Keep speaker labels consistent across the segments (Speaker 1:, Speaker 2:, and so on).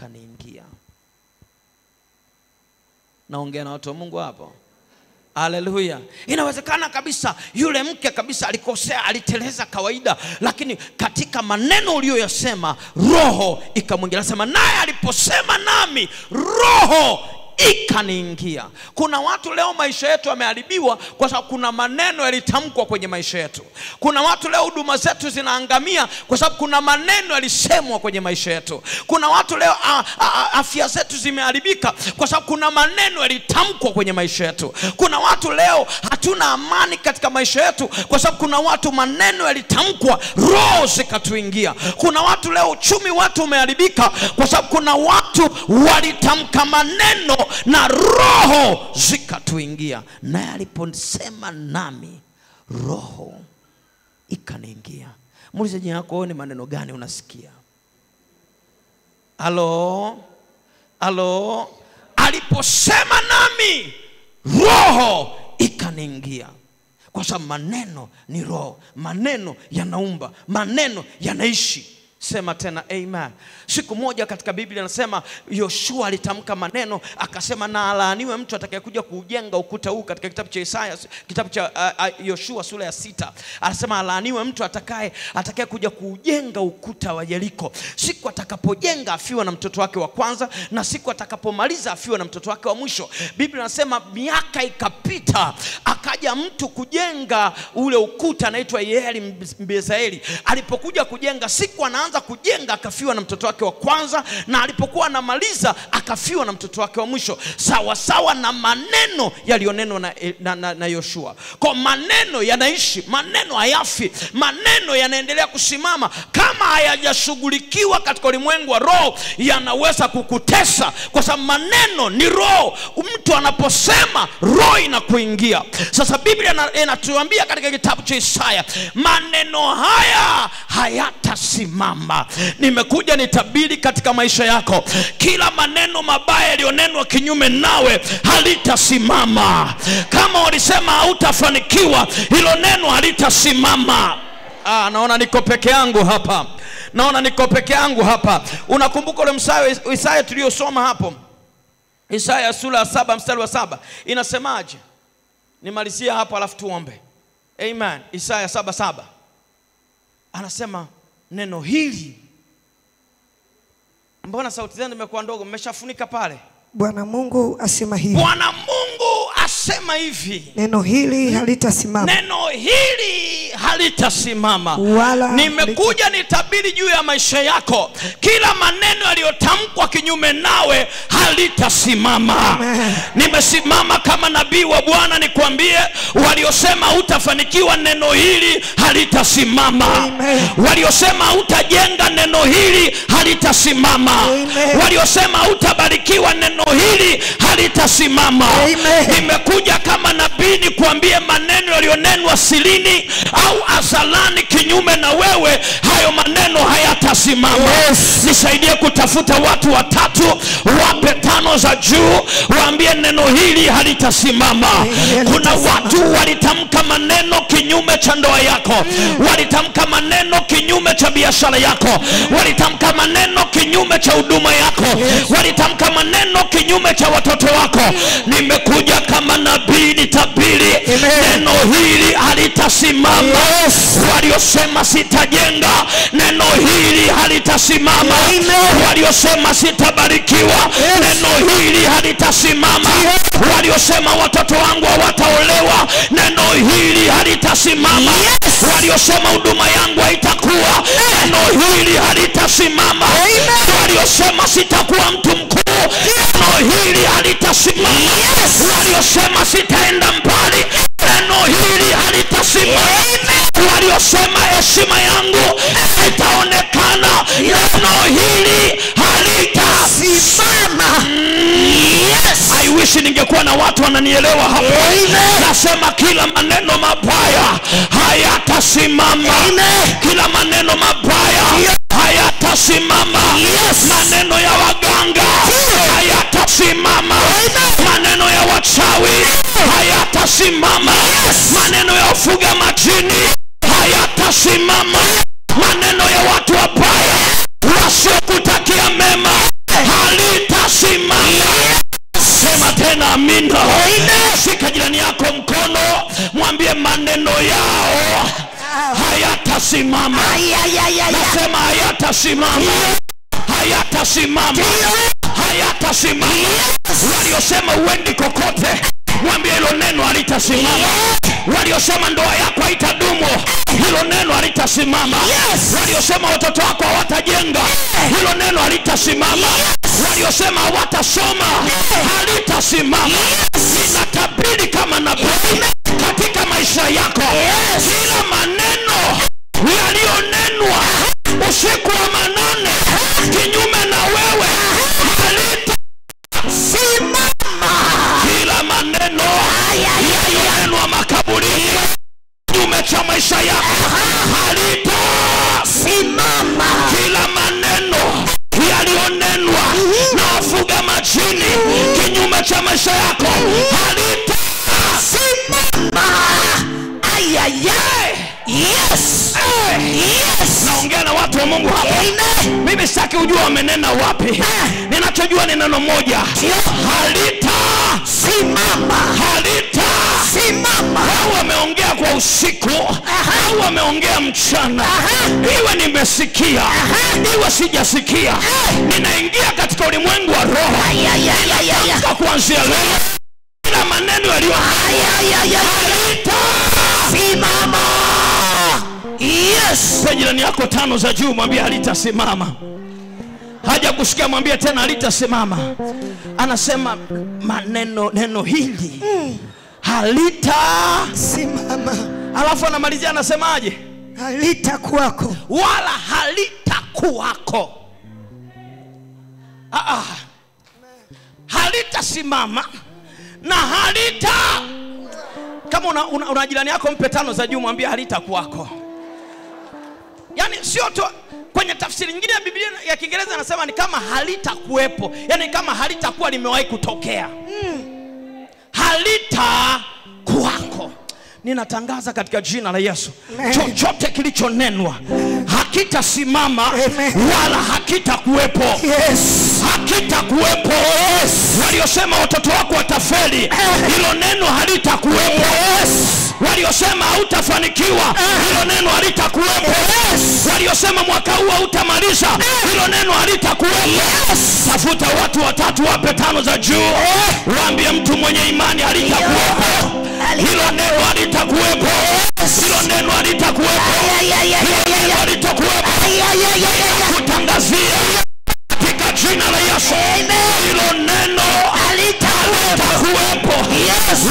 Speaker 1: ikaniingia. Naongea na watu wa Mungu hapo. Haleluya. Inawezekana kabisa yule mke kabisa alikosea, aliteleza kawaida, lakini katika maneno uliyoyasema roho ikamwingia. Nasema naye aliposema nami roho ikaniingia. Kuna watu leo maisha yetu yameharibiwa kwa sababu kuna maneno yalitamkwa kwenye maisha yetu. Kuna watu leo huduma zetu zinaangamia kwa sababu kuna maneno yalisemwa kwenye maisha yetu. Kuna watu leo afya zetu zimeharibika kwa sababu kuna maneno yalitamkwa kwenye maisha yetu. Kuna watu leo hatuna amani katika maisha yetu kwa sababu kuna watu maneno yalitamkwa, roho zikatuingia. Kuna watu leo uchumi watu umeharibika kwa sababu kuna watu walitamka maneno na roho zikatuingia. Naye aliposema nami roho ikaniingia. Muulize jirani yako, ni maneno gani unasikia? Halo? Halo? Aliposema nami roho ikaniingia. Kwa sababu maneno ni roho, maneno yanaumba, maneno yanaishi. Sema tena amen. Siku moja katika Biblia anasema Yoshua alitamka maneno akasema, na alaaniwe mtu atakayekuja kujenga ukuta huu. Katika kitabu cha Isaya, kitabu cha Yoshua sura ya 6, anasema alaaniwe mtu atakayekuja kujenga ukuta wa Yeriko. Siku atakapojenga afiwe na mtoto wake wa kwanza, na siku atakapomaliza afiwe na mtoto wake wa mwisho. Biblia inasema miaka ikapita, akaja mtu kujenga ule ukuta anaitwa Yeheli Mbezaeli. Alipokuja kujenga, siku anaanza kujenga akafiwa na mtoto wake wa kwanza, na alipokuwa anamaliza akafiwa na mtoto wake wa mwisho. Sawa sawa na maneno yalionenwa na Yoshua. Kwa maneno yanaishi, maneno hayafi, maneno yanaendelea kusimama. Kama hayajashughulikiwa katika ulimwengu wa roho, yanaweza kukutesa kwa sababu maneno ni roho. Mtu anaposema roho inakuingia. Sasa Biblia inatuambia katika kitabu cha Isaya, maneno haya hayatasimama. Nimekuja nitabiri katika maisha yako, kila maneno mabaya yalionenwa kinyume nawe halitasimama. Kama walisema hautafanikiwa, hilo neno halitasimama. Naona niko peke yangu hapa. Naona niko peke yangu hapa. Unakumbuka ule Isaya tuliyosoma hapo? Isaya sura ya 7 mstari wa 7. Inasemaje? Nimalizia hapo alafu tuombe. Amen. Isaya 7:7. Anasema neno hili. Mbona sauti zenu imekuwa ndogo? Mmeshafunika pale.
Speaker 2: Bwana Mungu asema hivi.
Speaker 1: Bwana Mungu asema hivi.
Speaker 2: Neno hili halitasimama.
Speaker 1: Neno hili halitasimama. Nimekuja nitabiri juu ya maisha yako, kila maneno yaliyotamkwa kinyume nawe halitasimama. Nimesimama kama nabii wa Bwana nikwambie, waliosema hutafanikiwa, neno hili halitasimama. Waliosema hutajenga, neno hili halitasimama. Waliosema hutabarikiwa, neno hili halitasimama. Nimekuja kama nabii nikwambie, maneno yaliyonenwa silini au azalani kinyume na wewe, hayo maneno hayatasimama. Nisaidie kutafuta watu watatu, wape 5 za juu, waambie neno hili halitasimama. Kuna watu walitamka maneno kinyume cha ndoa yako, walitamka maneno kinyume cha biashara yako, walitamka maneno kinyume cha huduma yako, walitamka maneno kinyume cha watoto wako. Nimekuja kama nabii nitabiri, neno hili halitasimama. Waliosema sitajenga, neno hili halitasimama. Waliosema sitabarikiwa, neno hili halitasimama. Waliosema watoto wangu hawataolewa, neno hili halitasimama. Waliosema huduma yangu haitakuwa, neno hili halitasimama. Waliosema sitakuwa mtu mkuu, neno hili halitasimama. Waliosema sitaenda mbali, neno hili halitasimama. Waliosema heshima yangu itaonekana, neno hili halitasimama. I wish ningekuwa na watu wananielewa hapo. Nasema kila maneno mabaya hayatasimama. Kila maneno mabaya hayatasimama. Maneno ya waganga hayatasimama. Maneno ya wachawi hayatasimama. Maneno ya ufuga majini hayatasimama. Maneno ya watu wabaya wasiokutakia mema hayatasimama. Nasema hayatasimama. Hayatasimama. Hayatasimama. Waliosema uendi kokote, mwambie hilo neno halitasimama. Waliosema ndoa yako haitadumu, hilo neno halitasimama. Waliosema watoto wako hawatajenga, hilo neno halitasimama. Waliosema hawatasoma, halitasimama. Ninatabiri kama nabii katika maisha yako, kila maneno yaliyonenwa usiku wa manane kinyume na wewe halitasimama. Kila maneno yaliyonenwa makaburini kinyume cha maisha yako halitasimama. Kila maneno yaliyonenwa na wafuga majini kinyume cha maisha yako halitasimama. Yes. Naongea na watu wa Mungu hapa. Mimi sitaki ujue wamenena wapi. Ninachojua ni neno moja. Halitasimama. Halitasimama. Wao wameongea kwa usiku, wao wameongea mchana. Iwe nimesikia, iwe sijasikia, ninaingia katika ulimwengu wa roho. Kwa kuanzia leo kila maneno yaliyo halitasimama. Yes. Jirani yako 5 za juu mwambie halitasimama. Haja kusikia mwambie tena halitasimama. Anasema neno hili halitasimama. Alafu anamalizia anasemaje?
Speaker 2: Halitakuwako.
Speaker 1: Wala halitakuwako. Halitasimama na halita. Kama una jirani yako mpe 5 za juu mwambie halitakuwako. Yani sio tu kwenye tafsiri nyingine ya Biblia ya Kiingereza anasema ni kama halitakuwepo. Yani kama halitakuwa limewahi kutokea. Halitakuwako. Ninatangaza katika jina la Yesu, chochote kilichonenwa hakitasimama wala hakitakuwepo. Hakitakuwepo. Waliosema watoto wako watafeli, hilo neno halitakuwepo. Waliosema hautafanikiwa, hilo neno halitakuwepo. Waliosema mwaka huu hautamaliza, hilo neno halitakuwepo. Tafuta watu 3 wape 5 za juu. Waambie mtu mwenye imani halitakuwepo. Hilo neno halitakuwepo. Hilo neno halitakuwepo. Hilo neno halitakuwepo. Kutangazia katika jina la Yesu, hilo neno halitakuwepo.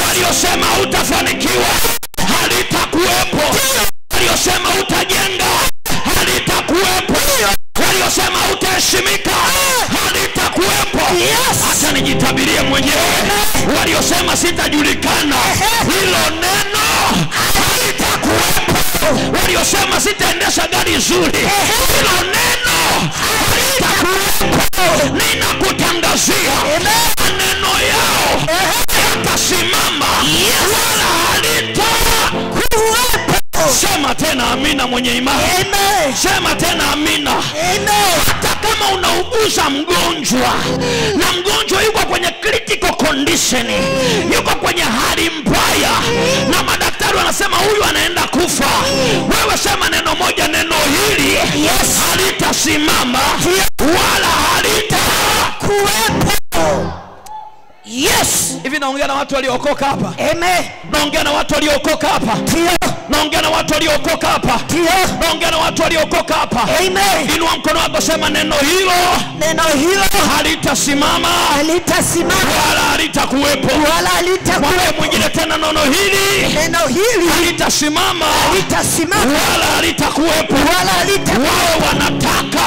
Speaker 1: Waliosema hutafanikiwa halitakuwepo. Waliosema hutajenga halitakuwepo. Waliosema hutaheshimika halitakuwepo. Acha nijitabirie mwenyewe. Waliosema sitajulikana, hilo neno halitakuwepo. Waliosema sitaendesha gari nzuri, hilo neno halitakuwepo. Ninakutangazia maneno yao yatasimama wala halitakuwepo. Sema tena amina mwenye imani. Sema tena amina. Hata kama unauguza mgonjwa na mgonjwa yuko kwenye critical condition, yuko kwenye hali mbaya na madaktari wanasema huyu anaenda kufa, wewe sema neno moja, neno hili halitasimama wala halitakuwepo. Yes. Hivi naongea na watu waliokoka hapa. Amen. Naongea na watu waliokoka hapa. Ndio. Naongea na watu waliokoka hapa. Ndio. Naongea na watu waliokoka hapa. Amen. Inua mkono wako sema neno hilo halitasimama. Halitasimama wala halitakuwepo. Wala halitakuwepo. Kwa mwingine tena neno hili halitasimama. Halitasimama wala halitakuwepo. Wala halitakuwepo. Wao wanataka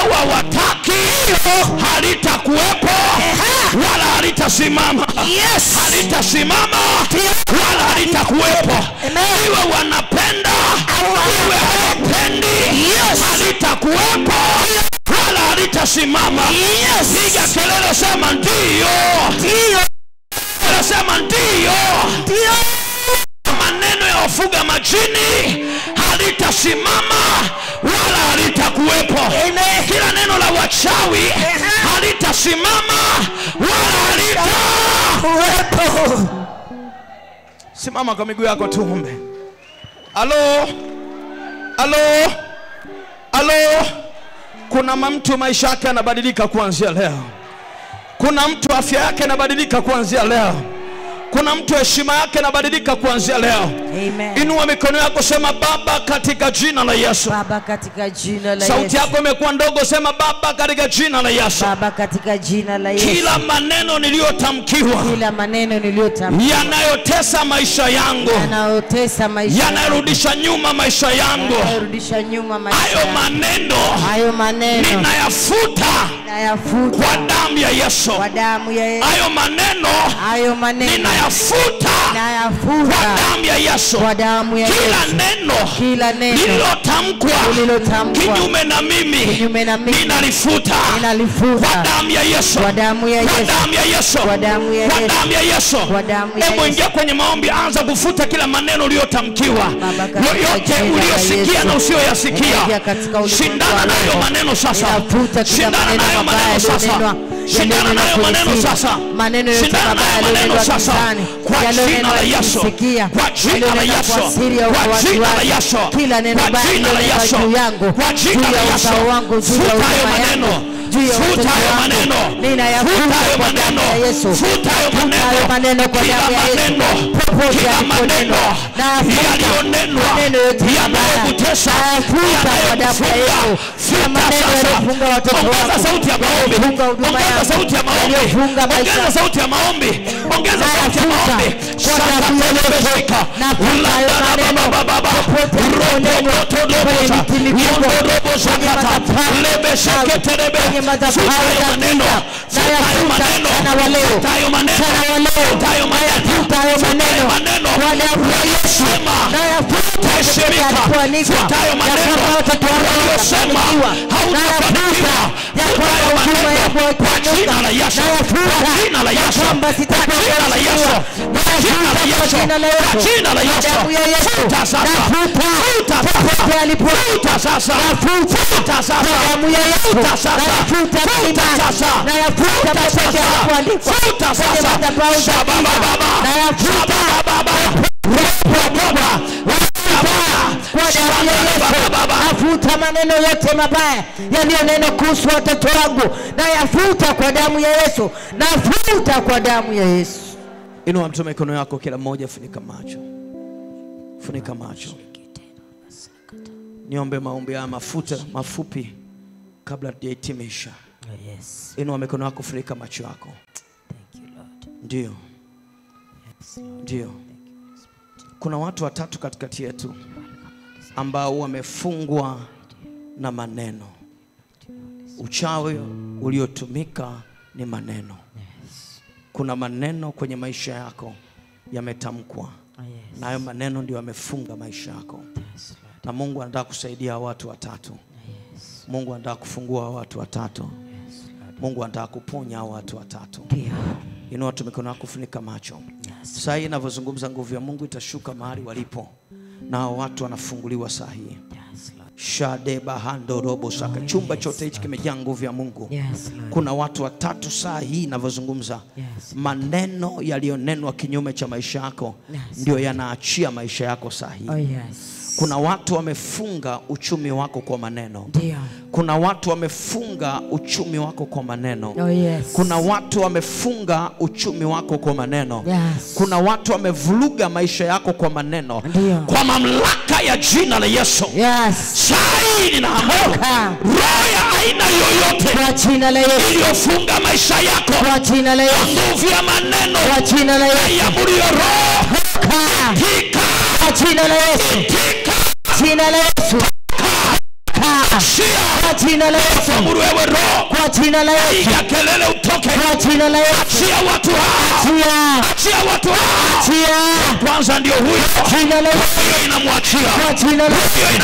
Speaker 1: au hawataki, halitakuwepo wala halitasimama. Halitasimama wala halitakuwepo. Iwe wanapenda iwe hawapendi, halitakuwepo wala halitasimama. Piga kelele sema ndio. Sema ndio. Maneno ya wafuga majini halitasimama wala halitakuwepo. Kila neno la wachawi halitasimama wala halitakuwepo. Simama kwa miguu yako tuombe. Halo. Alo. Kuna mtu maisha yake yanabadilika kuanzia leo. Kuna mtu afya yake inabadilika kuanzia leo. Kuna mtu heshima yake inabadilika kuanzia leo.
Speaker 2: Amen.
Speaker 1: Inua mikono yako, sema Baba katika jina la Yesu.
Speaker 2: Baba katika jina la Yesu.
Speaker 1: Sauti yako imekuwa ndogo, sema Baba katika jina la Yesu.
Speaker 2: Baba katika jina la Yesu.
Speaker 1: Kila maneno niliyotamkiwa, yanayotesa maisha yangu, yanarudisha nyuma maisha yangu, hayo maneno ninayafuta kwa damu ya Yesu. Hayo maneno ninayafuta kwa damu ya Yesu. Kila neno lililotamkwa kinyume na mimi, ninalifuta kwa damu ya Yesu. Kwa damu ya Yesu. Hebu ingia kwenye maombi, anza kufuta kila maneno uliyotamkiwa, yoyote uliyosikia na usiyoyasikia. Shindana na hayo maneno sasa. Shindana na hayo maneno sasa. Shindana na hayo maneno sasa. Shindana na hayo maneno sasa. Kwa jina la Yesu. Kwa jina la Yesu. Kwa jina la Yesu. Kwa jina la Yesu. Kwa jina la Yesu. Futa hayo maneno. Futa hayo maneno. Futa hayo maneno. Futa hayo maneno. Kila maneno yaliyonenwa yanayokutesa, yanayokufunga. Ongeza sauti ya maombi. Ongeza sauti ya maombi. Ongeza sauti ya maombi. Ongeza sauti ya maombi. Shaka telebeshika. Ulanda baba. Robo todoboza. Yondorobo zakata. Lebesheke telebe. Futa hayo maneno. Futa hayo maneno. Futa hayo maneno. Futa hayo maneno. Waliosema utaheshimika. Futa hayo maneno. Waliosema hautafanikiwa. Futa hayo maneno. Kwa jina la Yesu. Kwa jina la Yesu. Kwa jina la Yesu. Kwa jina la Yesu. Kwa jina la Yesu. Futa sasa. Futa sasa. Futa sasa. Futa sasa. Futa sasa. Futa sasa. Futa sasa. Shababa baba.
Speaker 2: Nafuta maneno yote mabaya yaliyonena kuhusu watoto wangu, na yafuta kwa damu ya Yesu. Nafuta kwa damu ya Yesu.
Speaker 1: Inua mtu mikono yako, kila mmoja funika macho. Funika macho. Niombe maombi ya mafuta mafupi kabla tujahitimisha.
Speaker 2: Yes.
Speaker 1: Inua mikono yako, funika macho yako.
Speaker 2: Thank you Lord.
Speaker 1: Ndio. Ndio. Kuna watu watatu katikati yetu ambao wamefungwa na maneno. Uchawi uliotumika ni maneno. Kuna maneno kwenye maisha yako yametamkwa. Na hayo maneno ndio yamefunga maisha yako. Na Mungu anataka kusaidia watu watatu. Mungu anataka kufungua watu watatu. Mungu anataka kuponya watu watatu. Inua tu mikono yako, funika macho. Sasa hivi ninavyozungumza, nguvu ya Mungu itashuka mahali walipo, na watu wanafunguliwa saa hii. Shade bahando robo saka. Chumba chote hichi kimejaa nguvu ya Mungu. Kuna watu watatu saa hii ninavyozungumza, maneno yaliyonenwa kinyume cha maisha yako ndio yanaachia maisha yako saa hii. Kuna watu wamefunga uchumi wako kwa maneno. Kuna watu wamefunga uchumi wako kwa maneno. Kuna watu wamefunga uchumi wako kwa maneno. Kuna watu wamevuruga maisha yako kwa maneno. Kwa mamlaka ya jina la Yesu. Sahi ninaamuru roho ya aina yoyote
Speaker 2: kwa jina la Yesu
Speaker 1: iliyofunga maisha yako
Speaker 2: kwa jina la Yesu,
Speaker 1: nguvu ya maneno
Speaker 2: kwa jina la Yesu,
Speaker 1: iamuru roho
Speaker 2: kwa jina la Yesu, jina la Yesu, kwa jina la Yesu,
Speaker 1: amuru wewe roho
Speaker 2: kwa jina la Yesu,
Speaker 1: ya kelele utoke
Speaker 2: kwa jina la Yesu,
Speaker 1: achia watu hao, achia watu hao,
Speaker 2: achia
Speaker 1: kwanza ndio huyo,
Speaker 2: jina la Yesu,
Speaker 1: inamwachia
Speaker 2: kwa jina la Yesu.